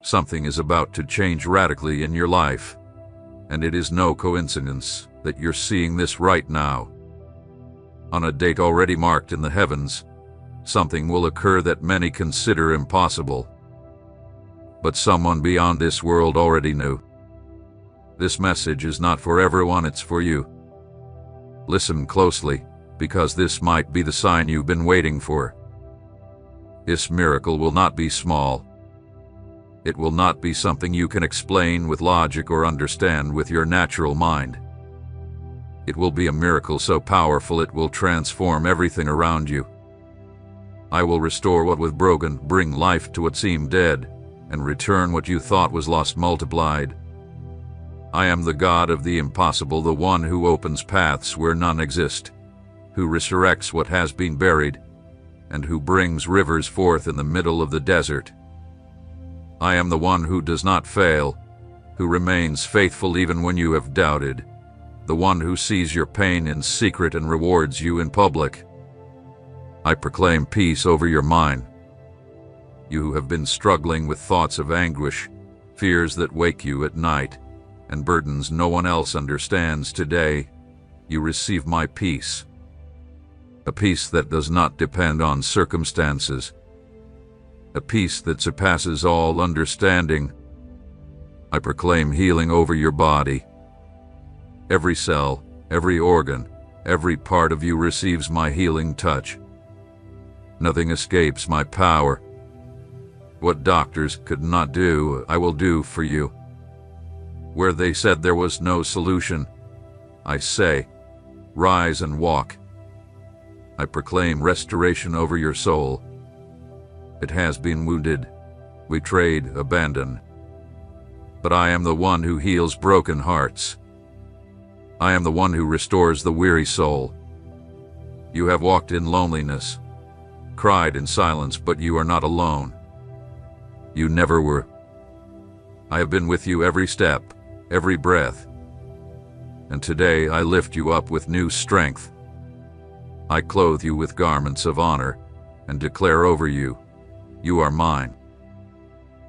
Something is about to change radically in your life, and it is no coincidence that you're seeing this right now. On a date already marked in the heavens, something will occur that many consider impossible. But someone beyond this world already knew. This message is not for everyone, it's for you. Listen closely, because this might be the sign you've been waiting for. This miracle will not be small. It will not be something you can explain with logic or understand with your natural mind. It will be a miracle so powerful it will transform everything around you. I will restore what was broken, bring life to what seemed dead, and return what you thought was lost multiplied. I am the God of the impossible, the one who opens paths where none exist, who resurrects what has been buried, and who brings rivers forth in the middle of the desert. I am the one who does not fail, who remains faithful even when you have doubted, the one who sees your pain in secret and rewards you in public. I proclaim peace over your mind. You who have been struggling with thoughts of anguish, fears that wake you at night, and burdens no one else understands, today you receive my peace. A peace that does not depend on circumstances. A peace that surpasses all understanding. I proclaim healing over your body. Every cell, every organ, every part of you receives my healing touch. Nothing escapes my power. What doctors could not do, I will do for you. Where they said there was no solution, I say, rise and walk. I proclaim restoration over your soul. It has been wounded, betrayed, abandoned. But I am the one who heals broken hearts. I am the one who restores the weary soul. You have walked in loneliness, cried in silence, but you are not alone. You never were. I have been with you every step, every breath. And today I lift you up with new strength. I clothe you with garments of honor and declare over you, you are mine.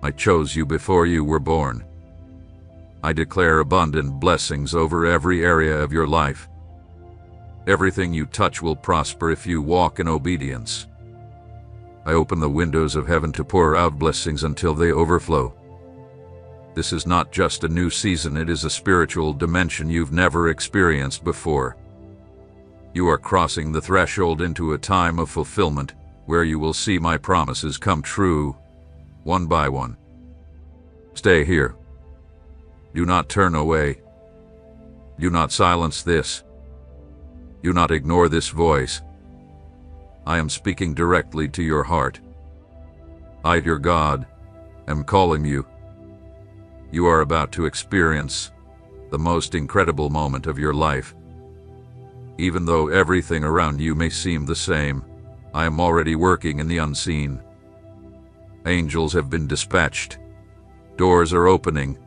I chose you before you were born. I declare abundant blessings over every area of your life. Everything you touch will prosper if you walk in obedience. I open the windows of heaven to pour out blessings until they overflow. This is not just a new season, it is a spiritual dimension you've never experienced before. You are crossing the threshold into a time of fulfillment where you will see my promises come true, one by one. Stay here. Do not turn away. Do not silence this. Do not ignore this voice. I am speaking directly to your heart. I, your God, am calling you. You are about to experience the most incredible moment of your life. Even though everything around you may seem the same, I am already working in the unseen. Angels have been dispatched. Doors are opening,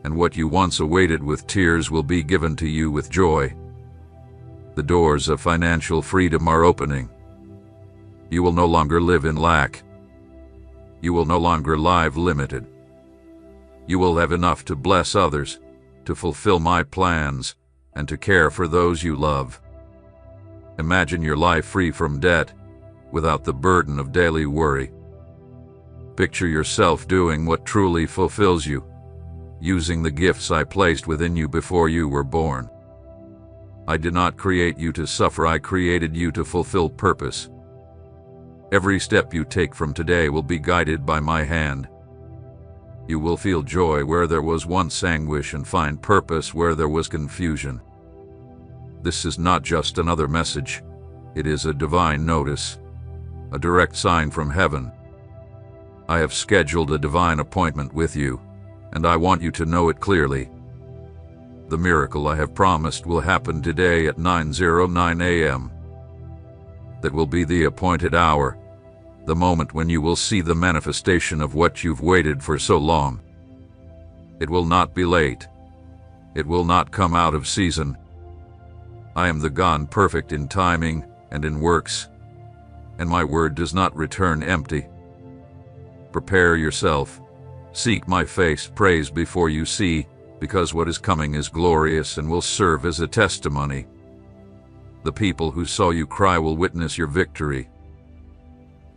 and what you once awaited with tears will be given to you with joy. The doors of financial freedom are opening. You will no longer live in lack. You will no longer live limited. You will have enough to bless others, to fulfill my plans, and to care for those you love. Imagine your life free from debt, without the burden of daily worry. Picture yourself doing what truly fulfills you, using the gifts I placed within you before you were born. I did not create you to suffer, I created you to fulfill purpose. Every step you take from today will be guided by my hand. You will feel joy where there was once anguish and find purpose where there was confusion. This is not just another message. It is a divine notice, a direct sign from heaven. I have scheduled a divine appointment with you, and I want you to know it clearly. The miracle I have promised will happen today at 9:09 a.m. That will be the appointed hour, the moment when you will see the manifestation of what you've waited for so long. It will not be late. It will not come out of season. I am the God perfect in timing and in works, and my word does not return empty. Prepare yourself. Seek my face, praise before you see, because what is coming is glorious and will serve as a testimony. The people who saw you cry will witness your victory.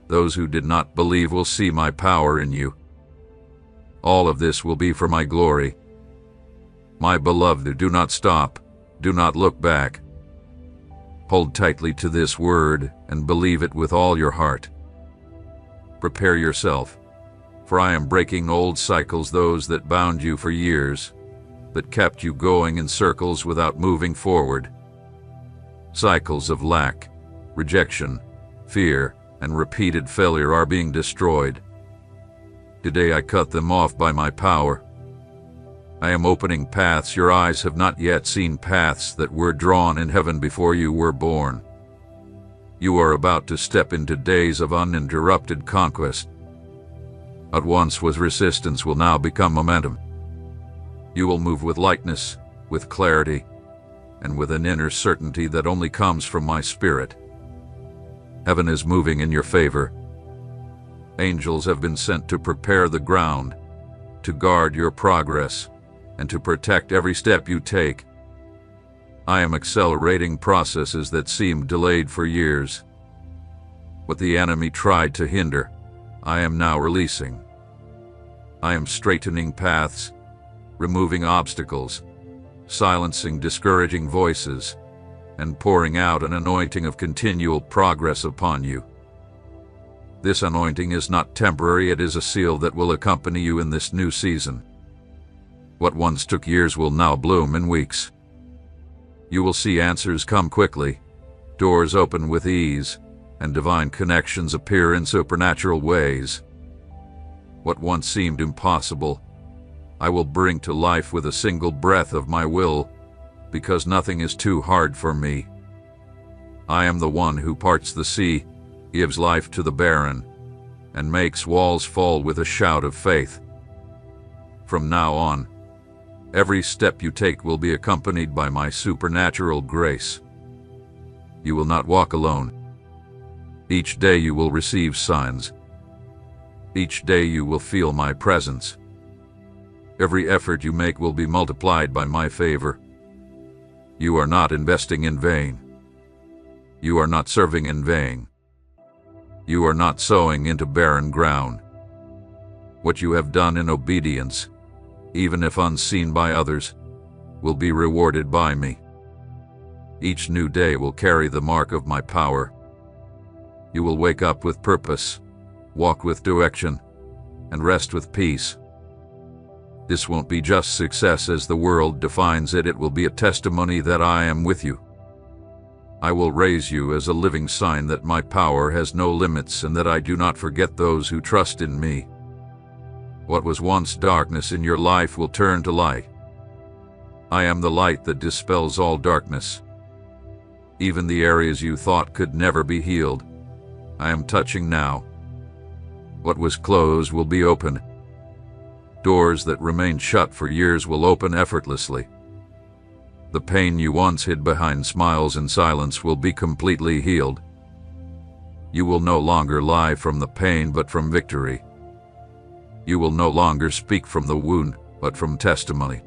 Those who did not believe will see my power in you. All of this will be for my glory. My beloved, do not stop. Do not look back. Hold tightly to this word and believe it with all your heart. Prepare yourself, for I am breaking old cycles, those that bound you for years, that kept you going in circles without moving forward. Cycles of lack, rejection, fear, and repeated failure are being destroyed. Today I cut them off by my power. I am opening paths your eyes have not yet seen, paths that were drawn in heaven before you were born. You are about to step into days of uninterrupted conquest. What once was resistance will now become momentum. You will move with lightness, with clarity, and with an inner certainty that only comes from my Spirit. Heaven is moving in your favor. Angels have been sent to prepare the ground, to guard your progress, and to protect every step you take. I am accelerating processes that seemed delayed for years. What the enemy tried to hinder, I am now releasing. I am straightening paths, removing obstacles, silencing discouraging voices, and pouring out an anointing of continual progress upon you. This anointing is not temporary, it is a seal that will accompany you in this new season. What once took years will now bloom in weeks. You will see answers come quickly, doors open with ease, and divine connections appear in supernatural ways. What once seemed impossible, I will bring to life with a single breath of my will, because nothing is too hard for me. I am the one who parts the sea, gives life to the barren, and makes walls fall with a shout of faith. From now on, every step you take will be accompanied by my supernatural grace. You will not walk alone. Each day you will receive signs. Each day you will feel my presence. Every effort you make will be multiplied by my favor. You are not investing in vain. You are not serving in vain. You are not sowing into barren ground. What you have done in obedience, even if unseen by others, will be rewarded by me. Each new day will carry the mark of my power. You will wake up with purpose, walk with direction, and rest with peace. This won't be just success as the world defines it, it will be a testimony that I am with you. I will raise you as a living sign that my power has no limits and that I do not forget those who trust in me. What was once darkness in your life will turn to light. I am the light that dispels all darkness. Even the areas you thought could never be healed, I am touching now. What was closed will be open. Doors that remained shut for years will open effortlessly. The pain you once hid behind smiles and silence will be completely healed. You will no longer lie from the pain but from victory. You will no longer speak from the wound but from testimony.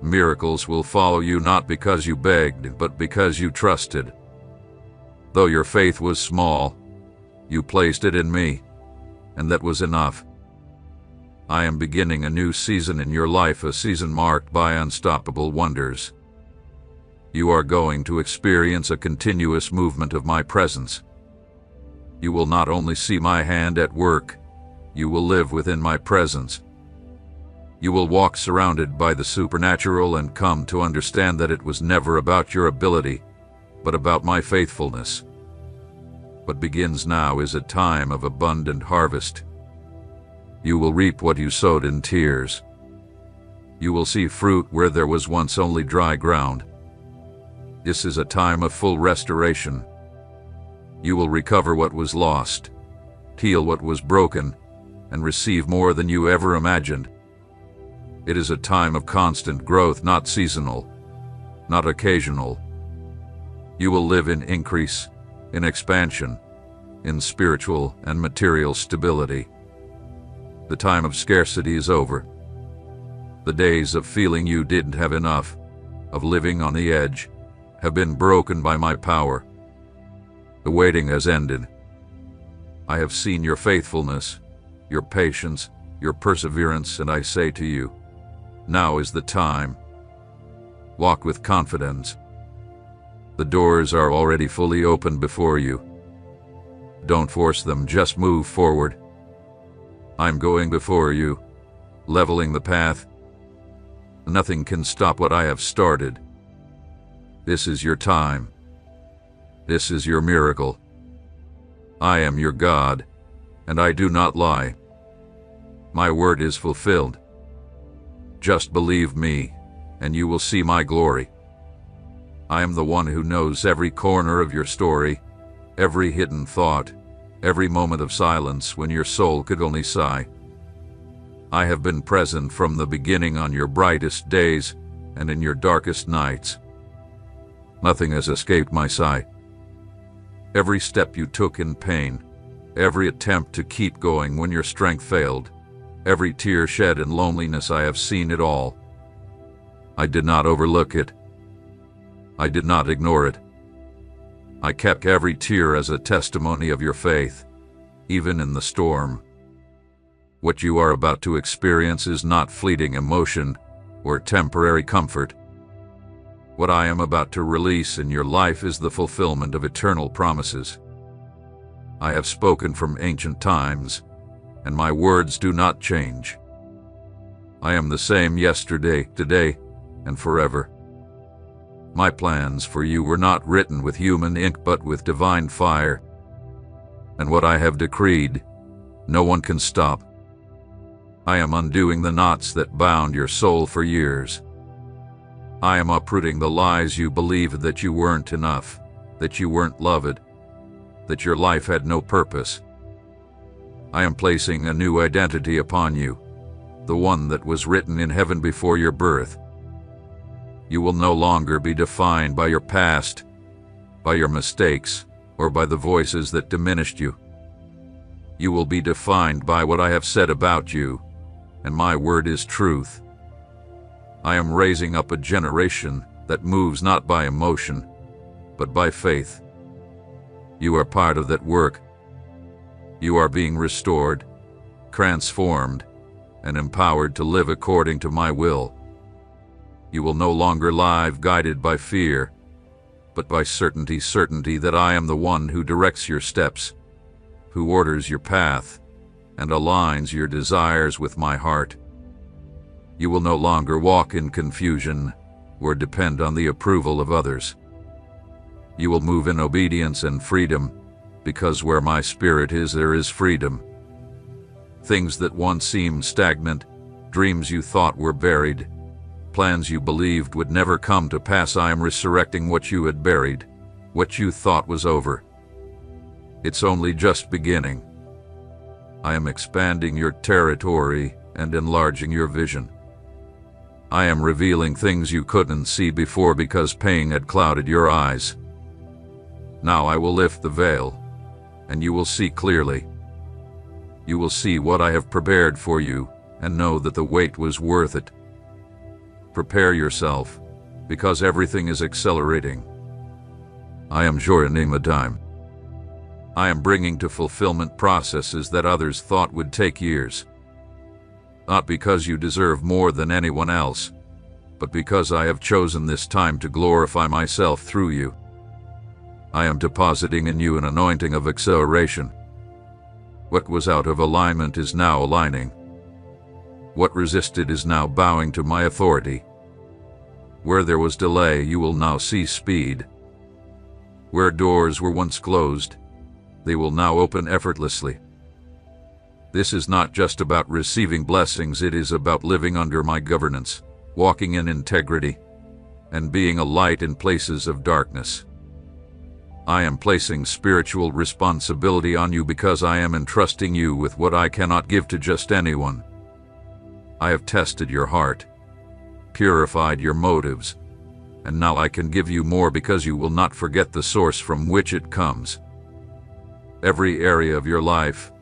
Miracles will follow you not because you begged but because you trusted. Though your faith was small, you placed it in me, and that was enough. I am beginning a new season in your life, a season marked by unstoppable wonders. You are going to experience a continuous movement of my presence. You will not only see my hand at work, you will live within my presence. You will walk surrounded by the supernatural and come to understand that it was never about your ability, but about my faithfulness. What begins now is a time of abundant harvest. You will reap what you sowed in tears. You will see fruit where there was once only dry ground. This is a time of full restoration. You will recover what was lost, heal what was broken, and receive more than you ever imagined. It is a time of constant growth, not seasonal, not occasional. You will live in increase, in expansion, in spiritual and material stability. The time of scarcity is over. The days of feeling you didn't have enough, of living on the edge, have been broken by my power. The waiting has ended. I have seen your faithfulness, your patience, your perseverance, and I say to you, now is the time. Walk with confidence. The doors are already fully open before you. Don't force them, just move forward. I'm going before you, leveling the path. Nothing can stop what I have started. This is your time. This is your miracle. I am your God, and I do not lie. My word is fulfilled. Just believe me, and you will see my glory. I am the one who knows every corner of your story, every hidden thought, every moment of silence when your soul could only sigh. I have been present from the beginning on your brightest days and in your darkest nights. Nothing has escaped my sight. Every step you took in pain, every attempt to keep going when your strength failed, every tear shed in loneliness, I have seen it all. I did not overlook it. I did not ignore it. I kept every tear as a testimony of your faith, even in the storm. What you are about to experience is not fleeting emotion or temporary comfort. What I am about to release in your life is the fulfillment of eternal promises. I have spoken from ancient times, and my words do not change. I am the same yesterday, today, and forever. My plans for you were not written with human ink but with divine fire. And what I have decreed, no one can stop. I am undoing the knots that bound your soul for years. I am uprooting the lies you believed, that you weren't enough, that you weren't loved, that your life had no purpose. I am placing a new identity upon you, the one that was written in heaven before your birth. You will no longer be defined by your past, by your mistakes, or by the voices that diminished you. You will be defined by what I have said about you, and my word is truth. I am raising up a generation that moves not by emotion, but by faith. You are part of that work. You are being restored, transformed, and empowered to live according to my will. You will no longer live guided by fear, but by certainty that I am the one who directs your steps, who orders your path, and aligns your desires with my heart. You will no longer walk in confusion or depend on the approval of others. You will move in obedience and freedom, because where my spirit is, there is freedom. Things that once seemed stagnant, dreams you thought were buried, plans you believed would never come to pass, I am resurrecting what you had buried, what you thought was over. It's only just beginning. I am expanding your territory and enlarging your vision. I am revealing things you couldn't see before because pain had clouded your eyes. Now I will lift the veil, and you will see clearly. You will see what I have prepared for you, and know that the wait was worth it. Prepare yourself, because everything is accelerating. I am shortening the time. I am bringing to fulfillment processes that others thought would take years. Not because you deserve more than anyone else, but because I have chosen this time to glorify myself through you. I am depositing in you an anointing of acceleration. What was out of alignment is now aligning. What resisted is now bowing to my authority. Where there was delay, you will now see speed. Where doors were once closed, they will now open effortlessly. This is not just about receiving blessings, it is about living under my governance, walking in integrity, and being a light in places of darkness. I am placing spiritual responsibility on you because I am entrusting you with what I cannot give to just anyone. I have tested your heart, purified your motives, and now I can give you more because you will not forget the source from which it comes. Every area of your life,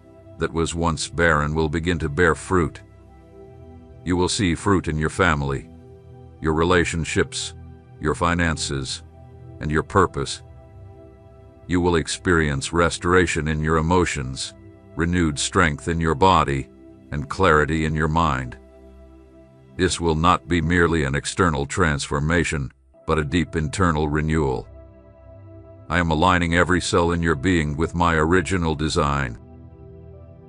that was once barren will begin to bear fruit. You will see fruit in your family, your relationships, your finances, and your purpose. You will experience restoration in your emotions, renewed strength in your body, and clarity in your mind. This will not be merely an external transformation, but a deep internal renewal. I am aligning every cell in your being with my original design.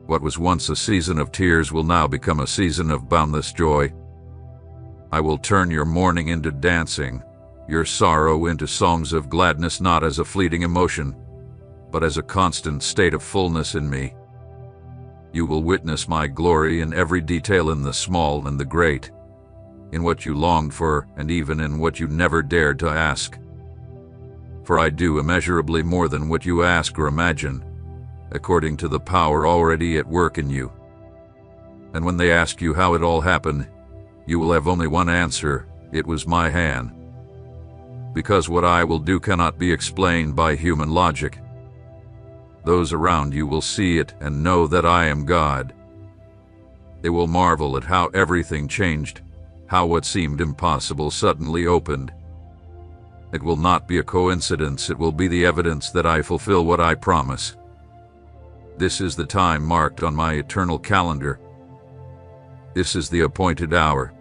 What was once a season of tears will now become a season of boundless joy. I will turn your mourning into dancing, your sorrow into songs of gladness, not as a fleeting emotion, but as a constant state of fullness in me. You will witness my glory in every detail, in the small and the great, in what you longed for and even in what you never dared to ask. For I do immeasurably more than what you ask or imagine, according to the power already at work in you. And when they ask you how it all happened, you will have only one answer: it was my hand. Because what I will do cannot be explained by human logic. Those around you will see it and know that I am God. They will marvel at how everything changed, how what seemed impossible suddenly opened. It will not be a coincidence, it will be the evidence that I fulfill what I promise. This is the time marked on my eternal calendar. This is the appointed hour.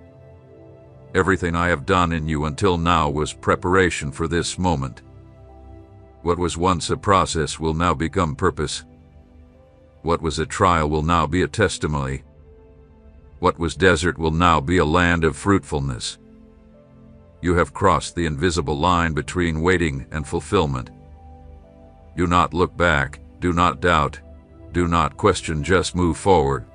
Everything I have done in you until now was preparation for this moment. What was once a process will now become purpose. What was a trial will now be a testimony. What was desert will now be a land of fruitfulness. You have crossed the invisible line between waiting and fulfillment. Do not look back, do not doubt, do not question, just move forward.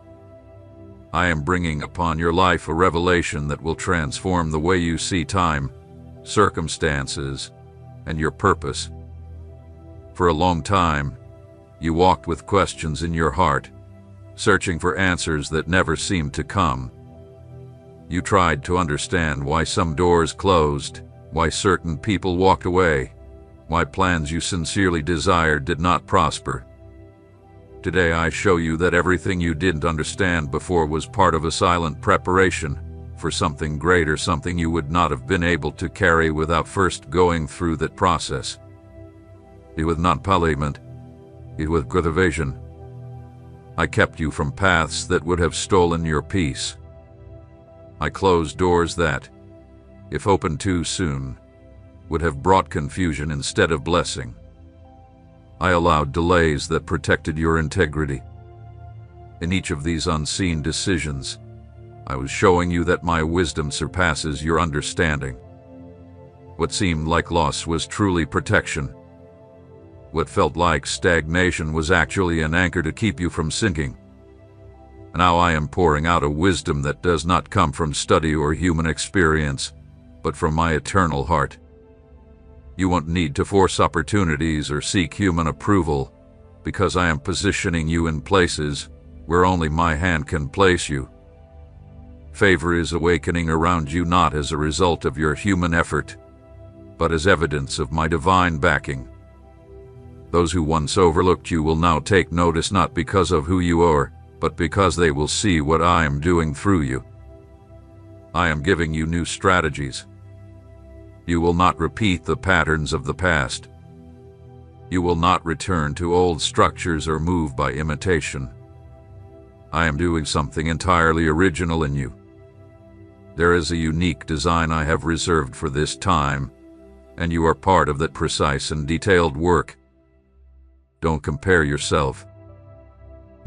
I am bringing upon your life a revelation that will transform the way you see time, circumstances, and your purpose. For a long time, you walked with questions in your heart, searching for answers that never seemed to come. You tried to understand why some doors closed, why certain people walked away, why plans you sincerely desired did not prosper. Today I show you that everything you didn't understand before was part of a silent preparation for something greater, something you would not have been able to carry without first going through that process. It was not parliament, it was cultivation. I kept you from paths that would have stolen your peace. I closed doors that, if opened too soon, would have brought confusion instead of blessing. I allowed delays that protected your integrity. In each of these unseen decisions, I was showing you that my wisdom surpasses your understanding. What seemed like loss was truly protection. What felt like stagnation was actually an anchor to keep you from sinking. Now I am pouring out a wisdom that does not come from study or human experience, but from my eternal heart. You won't need to force opportunities or seek human approval, because I am positioning you in places where only my hand can place you. Favor is awakening around you not as a result of your human effort, but as evidence of my divine backing. Those who once overlooked you will now take notice, not because of who you are, but because they will see what I am doing through you. I am giving you new strategies. You will not repeat the patterns of the past. You will not return to old structures or move by imitation. I am doing something entirely original in you. There is a unique design I have reserved for this time, and you are part of that precise and detailed work. Don't compare yourself.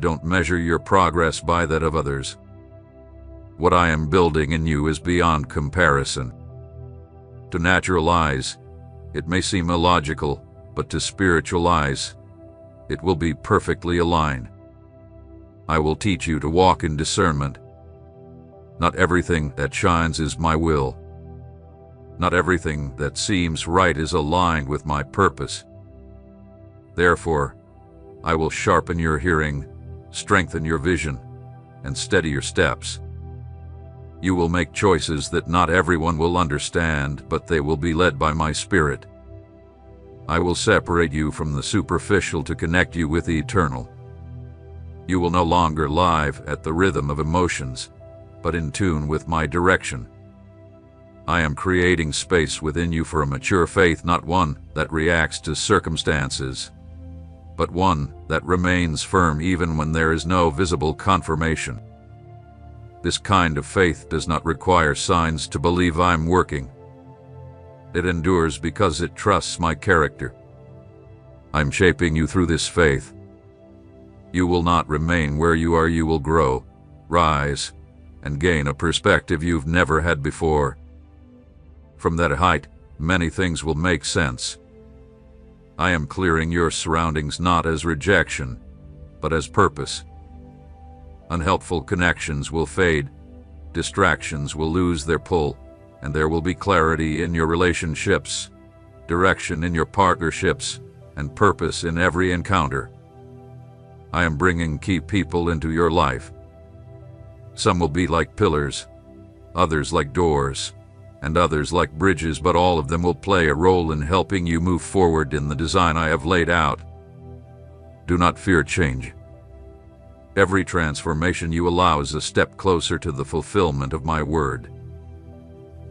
Don't measure your progress by that of others. What I am building in you is beyond comparison. To natural eyes, it may seem illogical, but to spiritual eyes, it will be perfectly aligned. I will teach you to walk in discernment. Not everything that shines is my will. Not everything that seems right is aligned with my purpose. Therefore, I will sharpen your hearing, strengthen your vision, and steady your steps. You will make choices that not everyone will understand, but they will be led by my Spirit. I will separate you from the superficial to connect you with the eternal. You will no longer live at the rhythm of emotions, but in tune with my direction. I am creating space within you for a mature faith, not one that reacts to circumstances, but one that remains firm even when there is no visible confirmation. This kind of faith does not require signs to believe I'm working. It endures because it trusts my character. I'm shaping you through this faith. You will not remain where you are. You will grow, rise, and gain a perspective you've never had before. From that height, many things will make sense. I am clearing your surroundings not as rejection, but as purpose. Unhelpful connections will fade, distractions will lose their pull, and there will be clarity in your relationships, direction in your partnerships, and purpose in every encounter. I am bringing key people into your life. Some will be like pillars, others like doors, and others like bridges, but all of them will play a role in helping you move forward in the design I have laid out. Do not fear change. Every transformation you allow is a step closer to the fulfillment of my word.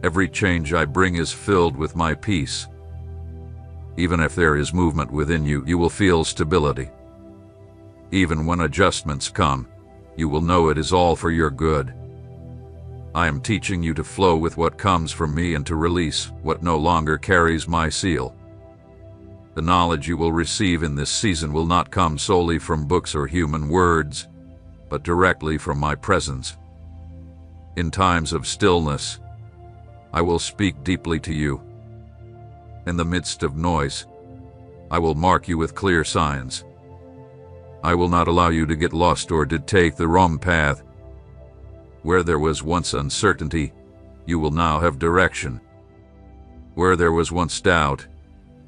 Every change I bring is filled with my peace. Even if there is movement within you, you will feel stability. Even when adjustments come, you will know it is all for your good. I am teaching you to flow with what comes from me and to release what no longer carries my seal. The knowledge you will receive in this season will not come solely from books or human words, but directly from my presence. In times of stillness, I will speak deeply to you. In the midst of noise, I will mark you with clear signs. I will not allow you to get lost or to take the wrong path. Where there was once uncertainty, you will now have direction. Where there was once doubt,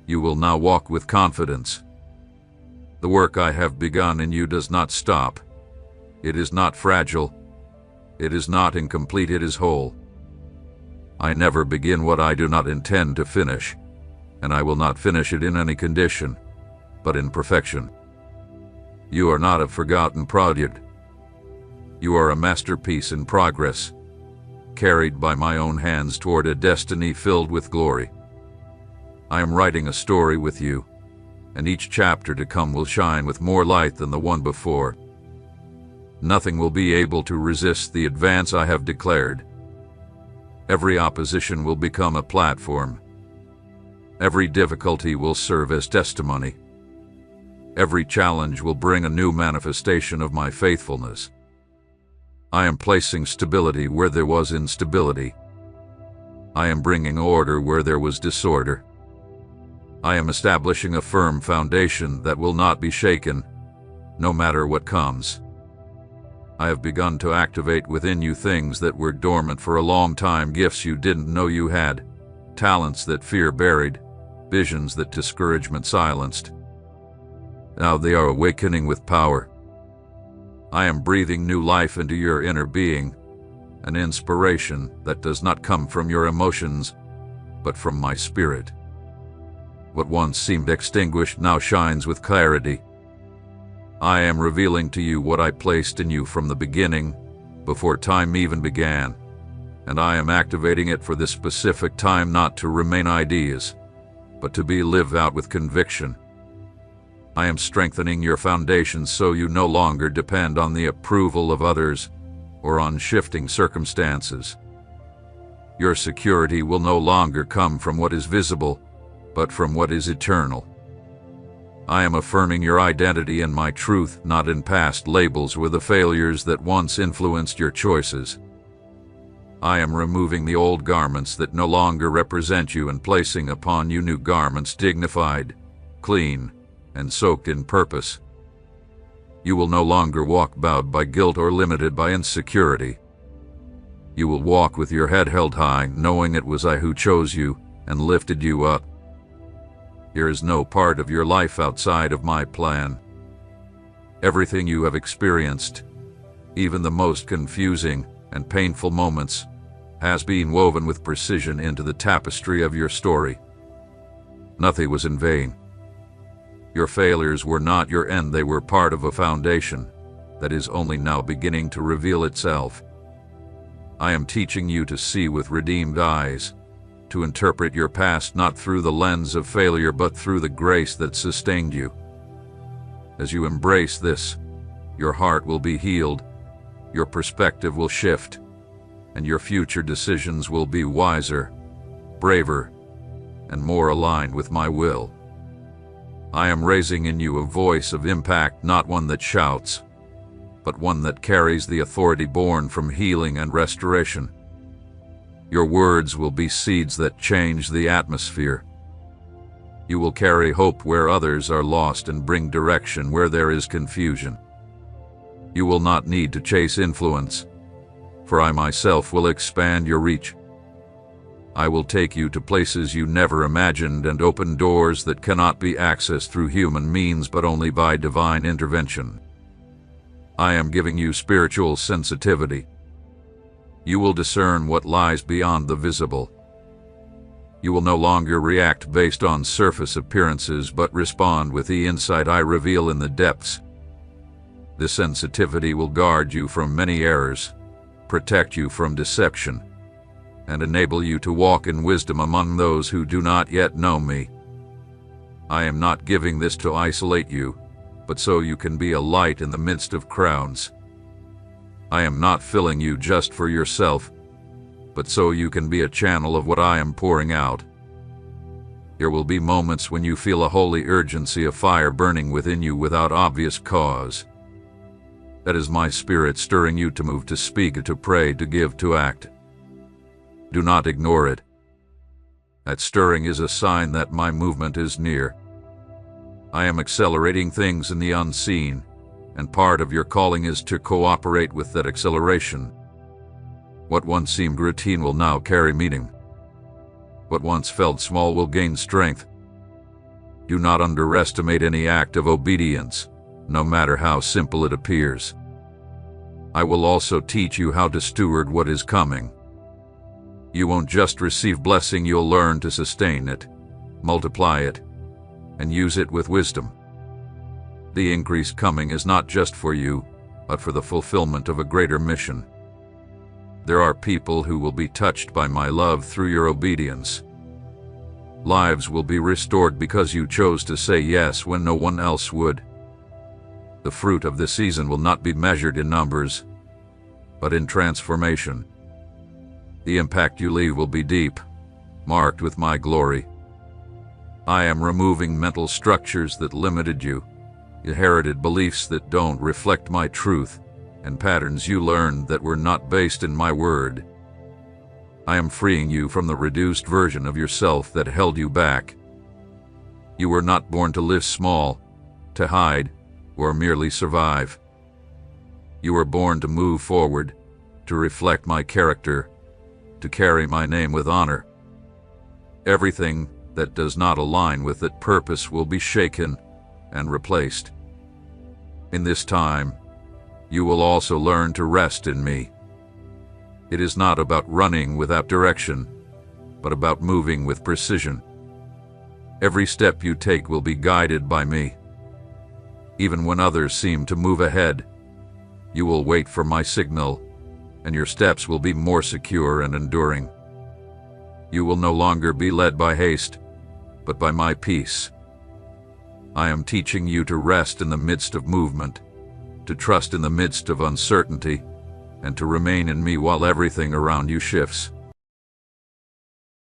you will now walk with confidence. The work I have begun in you does not stop. It is not fragile. It is not incomplete. It is whole. I never begin what I do not intend to finish, and I will not finish it in any condition, but in perfection. You are not a forgotten project. You are a masterpiece in progress, carried by my own hands toward a destiny filled with glory. I am writing a story with you, and each chapter to come will shine with more light than the one before. Nothing will be able to resist the advance I have declared. Every opposition will become a platform. Every difficulty will serve as testimony. Every challenge will bring a new manifestation of my faithfulness. I am placing stability where there was instability. I am bringing order where there was disorder. I am establishing a firm foundation that will not be shaken, no matter what comes. I have begun to activate within you things that were dormant for a long time, gifts you didn't know you had, talents that fear buried, visions that discouragement silenced. Now they are awakening with power. I am breathing new life into your inner being, an inspiration that does not come from your emotions, but from my spirit. What once seemed extinguished now shines with clarity. I am revealing to you what I placed in you from the beginning, before time even began, and I am activating it for this specific time, not to remain ideas, but to be lived out with conviction. I am strengthening your foundation so you no longer depend on the approval of others or on shifting circumstances. Your security will no longer come from what is visible, but from what is eternal. I am affirming your identity in my truth, not in past labels or the failures that once influenced your choices. I am removing the old garments that no longer represent you and placing upon you new garments, dignified, clean, and soaked in purpose. You will no longer walk bowed by guilt or limited by insecurity. You will walk with your head held high, knowing it was I who chose you and lifted you up. There is no part of your life outside of my plan. Everything you have experienced, even the most confusing and painful moments, has been woven with precision into the tapestry of your story. Nothing was in vain. Your failures were not your end, they were part of a foundation. that is only now beginning to reveal itself. I am teaching you to see with redeemed eyes, to interpret your past not through the lens of failure but through the grace that sustained you. As you embrace this, your heart will be healed, your perspective will shift, and your future decisions will be wiser, braver, and more aligned with my will. I am raising in you a voice of impact, not one that shouts, but one that carries the authority born from healing and restoration. Your words will be seeds that change the atmosphere. You will carry hope where others are lost and bring direction where there is confusion. You will not need to chase influence, for I myself will expand your reach. I will take you to places you never imagined and open doors that cannot be accessed through human means but only by divine intervention. I am giving you spiritual sensitivity. You will discern what lies beyond the visible. You will no longer react based on surface appearances but respond with the insight I reveal in the depths. This sensitivity will guard you from many errors, protect you from deception, and enable you to walk in wisdom among those who do not yet know me. I am not giving this to isolate you, but so you can be a light in the midst of crowds. I am not filling you just for yourself, but so you can be a channel of what I am pouring out. There will be moments when you feel a holy urgency of fire burning within you without obvious cause. That is my spirit stirring you to move, to speak, to pray, to give, to act. Do not ignore it. That stirring is a sign that my movement is near. I am accelerating things in the unseen, and part of your calling is to cooperate with that acceleration. What once seemed routine will now carry meaning. What once felt small will gain strength. Do not underestimate any act of obedience, no matter how simple it appears. I will also teach you how to steward what is coming. You won't just receive blessing, you'll learn to sustain it, multiply it, and use it with wisdom. The increase coming is not just for you, but for the fulfillment of a greater mission. There are people who will be touched by my love through your obedience. Lives will be restored because you chose to say yes when no one else would. The fruit of this season will not be measured in numbers, but in transformation. The impact you leave will be deep, marked with my glory. I am removing mental structures that limited you, inherited beliefs that don't reflect my truth, and patterns you learned that were not based in my word. I am freeing you from the reduced version of yourself that held you back. You were not born to live small, to hide, or merely survive. You were born to move forward, to reflect my character, to carry my name with honor. Everything that does not align with that purpose will be shaken and replaced. In this time, you will also learn to rest in me. It is not about running without direction, but about moving with precision. Every step you take will be guided by me. Even when others seem to move ahead, you will wait for my signal, and your steps will be more secure and enduring. You will no longer be led by haste, but by my peace. I am teaching you to rest in the midst of movement, to trust in the midst of uncertainty, and to remain in me while everything around you shifts.